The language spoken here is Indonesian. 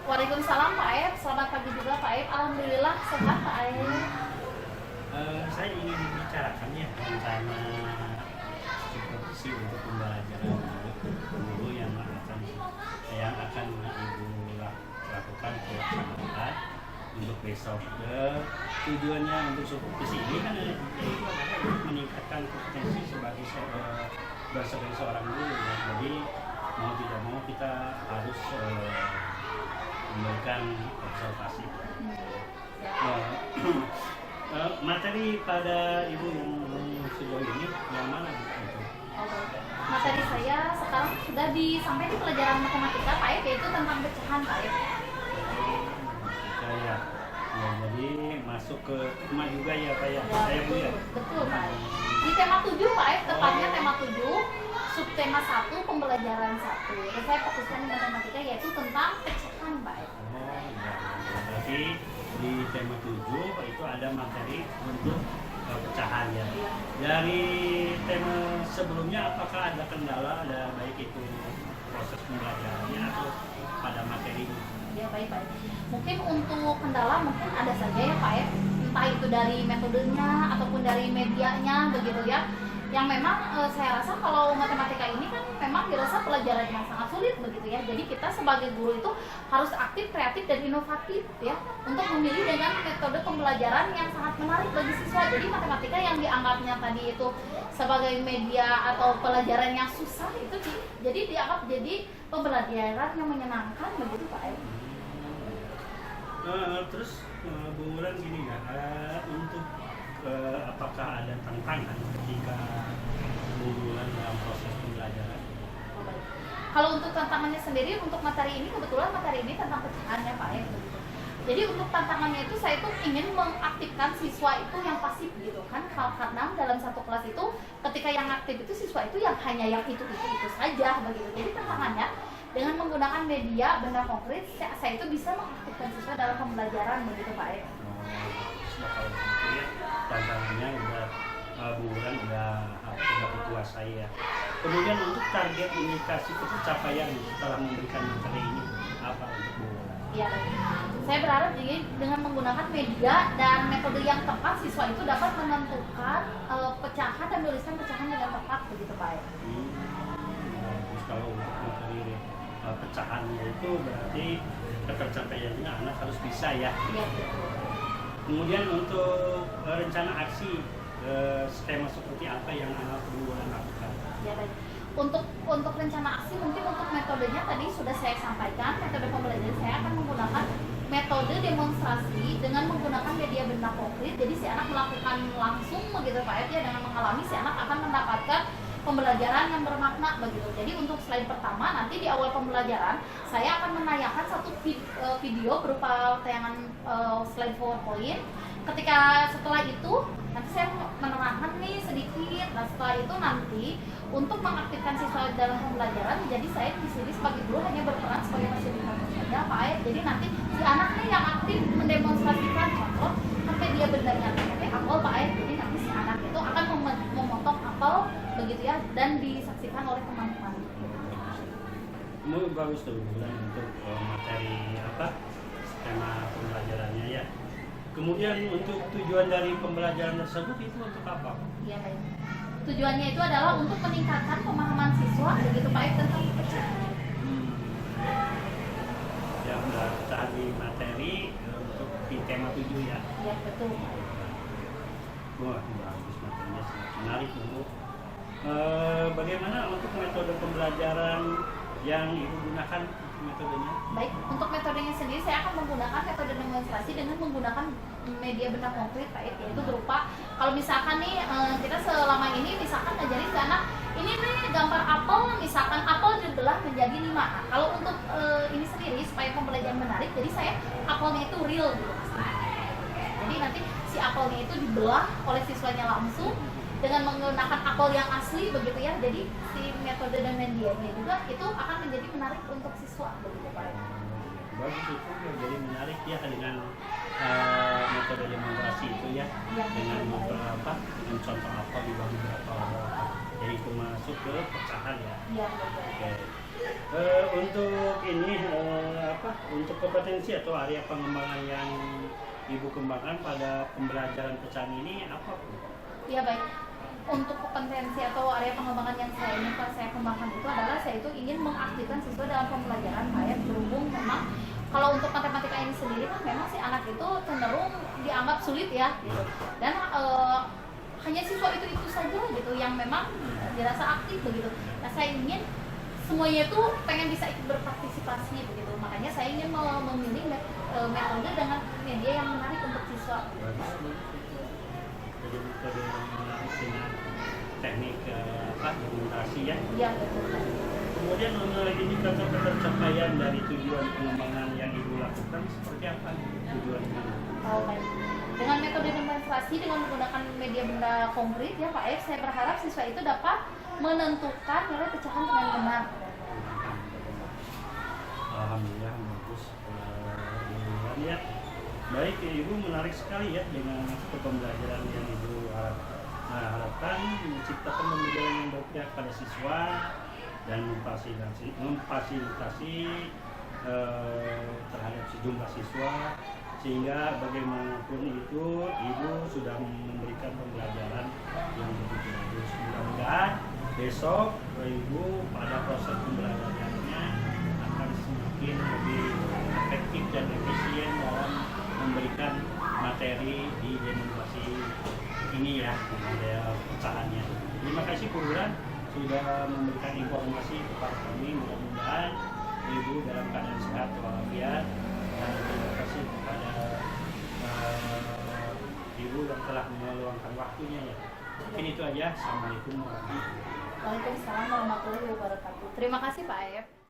Waalaikumsalam Pak Aep, selamat pagi juga Pak Aep. Alhamdulillah sehat Pak Aep. Saya ingin membicarakan ya rencana supervisi untuk pembelajaran guru yang akan ibu lakukan pelaksanaan untuk besok. Tujuannya untuk supervisi ini kan yaitu adalah meningkatkan kompetensi sebagai seorang guru. Ya. Jadi mau tidak mau kita harus memberikan observasi. Materi pada ibu yang sejauh ini yang mana itu? Materi saya sekarang sudah sampai di pelajaran matematika Pak Aep, yaitu tentang pecahan Pak Aep. Ya, jadi masuk ke tema juga ya Pak ya? Saya Bu ya? Betul Pak Aep. Di tema 7 Pak Aep, tepatnya tema 7, subtema 1, pembelajaran 1. Dan saya fokuskan di matematika yaitu tentang pecahan Pak Aep. Berarti di tema 7 itu ada materi untuk pecahan ya. Dari tema sebelumnya apakah ada kendala, baik itu proses pembelajarannya atau pada materinya? Ya baik. Mungkin untuk kendala mungkin ada saja ya Pak Aep, entah itu dari metodenya ataupun dari medianya begitu ya. Yang memang saya rasa kalau matematika ini kan memang dirasa pelajaran yang sangat sulit begitu ya. Jadi kita sebagai guru itu harus aktif, kreatif dan inovatif ya untuk memilih dengan metode pembelajaran yang sangat menarik bagi siswa. Jadi matematika yang dianggapnya tadi itu sebagai media atau pelajaran yang susah itu jadi dianggap jadi pembelajaran yang menyenangkan begitu Pak Aep. Terus Bu Wulan gini ya, untuk apakah ada tantangan ketika Bu Wulan dalam proses pembelajaran? Kalau untuk tantangannya sendiri untuk materi ini, kebetulan materi ini tentang pecahan ya Pak Aep. Jadi untuk tantangannya itu saya tuh ingin mengaktifkan siswa itu yang pasif gitu kan, karena dalam satu kelas itu ketika yang aktif itu siswa itu yang hanya yang itu saja begitu. Jadi tantangannya dengan menggunakan media benda konkret saya itu bisa mengaktifkan siswa dalam pembelajaran begitu Pak Aep. Kalau gitu ya, tantangannya udah Bu Wulan udah kuasai ya. Kemudian untuk target indikasi pencapaian setelah memberikan materi ini apa untuk Bu Wulan? Iya, saya berharap jadi dengan menggunakan media dan metode yang tepat siswa itu dapat menentukan pecahan dan menuliskan pecahan dengan tepat begitu Pak Aep. Terus kalau materi pecahannya itu berarti tercapaiannya anak harus bisa ya. Iya betul. Kemudian untuk rencana aksi skema seperti apa yang anak perlu lakukan? Ya baik. Untuk rencana aksi mungkin untuk metodenya tadi sudah saya sampaikan. Metode pembelajaran saya akan menggunakan metode demonstrasi dengan menggunakan media benda konkret. Jadi si anak melakukan langsung begitu Pak Aep ya, dengan mengalami si anak akan mendapatkan pembelajaran yang bermakna begitu. Jadi untuk slide pertama nanti di awal pembelajaran saya akan menayangkan satu video berupa tayangan slide PowerPoint. Ketika setelah itu nanti saya menerangkan nih sedikit. Nah setelah itu nanti untuk mengaktifkan siswa dalam pembelajaran, jadi saya di sini sebagai guru hanya berperan sebagai fasilitator saja Pak Aep. Jadi nanti si anak nih yang aktif mendemonstrasikan contoh sampai dia bendanya pakai apel Pak Aep. Jadi nanti si anak itu akan memotong apel begitu ya dan disaksikan oleh teman-teman. Bagus tuh Bulan untuk materi tema pembelajarannya ya. Kemudian untuk tujuan dari pembelajaran tersebut itu untuk apa? Iya baik. Tujuannya itu adalah untuk meningkatkan pemahaman siswa begitu Pak Aep tentang pecahan. Ya udah pecahan di materi untuk di tema 7 ya. Iya betul. Wah bagus, materinya sangat menarik Bu. Bagaimana untuk metode pembelajaran yang Ibu gunakan metodenya? Baik, untuk metodenya sendiri saya akan menggunakan metode demonstrasi dengan menggunakan media benda konkret Pak Aep, yaitu berupa kalau misalkan nih kita selama ini misalkan ngajarin ke anak ini nih gambar apel, misalkan apel dibelah menjadi 5. Nah, kalau untuk ini sendiri supaya pembelajaran menarik, jadi saya apelnya itu real gitu. Jadi nanti si apelnya itu dibelah oleh siswanya langsung dengan menggunakan apel yang asli begitu ya. Jadi si metode dan medianya juga itu akan menjadi menarik untuk siswa begitu Pak Aep. Bagus itu jadi menarik ya dengan metode demonstrasi itu ya, dengan beberapa dengan contoh apa di beberapa jadi itu masuk ke pecahan ya. Iya betul. Oke. Untuk ini untuk kompetensi atau area pengembangan yang Ibu kembangkan pada pembelajaran pecahan ini apa Bu? Ya baik, untuk kompetensi atau area pengembangan yang saya kembangkan itu adalah saya itu ingin mengaktifkan siswa dalam pembelajaran Pak ya, berhubung memang kalau untuk matematika ini sendiri kan memang si anak itu cenderung dianggap sulit ya gitu. Dan hanya siswa itu saja gitu yang memang dirasa aktif begitu. Nah saya ingin semuanya itu pengen bisa ikut berpartisipasi begitu. Makanya saya ingin memilih metode dengan media yang menarik untuk siswa. Jadi metode yang menarik dengan teknik dokumentasi ya. Iya betul. Kemudian mengenai indikator pencapaian dari tujuan pengembangan yang Ibu lakukan seperti apa tujuannya? Oh baik. Dengan metode demonstrasi dengan menggunakan media benda konkret ya Pak F, saya berharap siswa itu dapat menentukan nilai pecahan dengan benar. Alhamdulillah bagus. Ya. Baik, Ibu menarik sekali ya dengan pembelajaran yang Ibu harapkan menciptakan pembelajaran yang berpihak pada siswa dan memfasilitasi terhadap sejumlah siswa, sehingga bagaimanapun itu Ibu sudah memberikan pembelajaran yang begitu bagus. Mudah-mudahan besok Ibu pada proses pembelajarannya akan semakin lebih efektif dan efisien dalam memberikan materi di demonstrasi ini ya, model pecahannya. Terima kasih Bu Bulan sudah memberikan informasi kepada kami. Mudah-mudahan Ibu dalam keadaan sehat walafiat, dan terima kasih kepada Ibu yang telah meluangkan waktunya ya. Mungkin itu aja. Assalamualaikum warahmatullahi wabarakatuh. Waalaikumsalam warahmatullahi wabarakatuh. Terima kasih Pak F.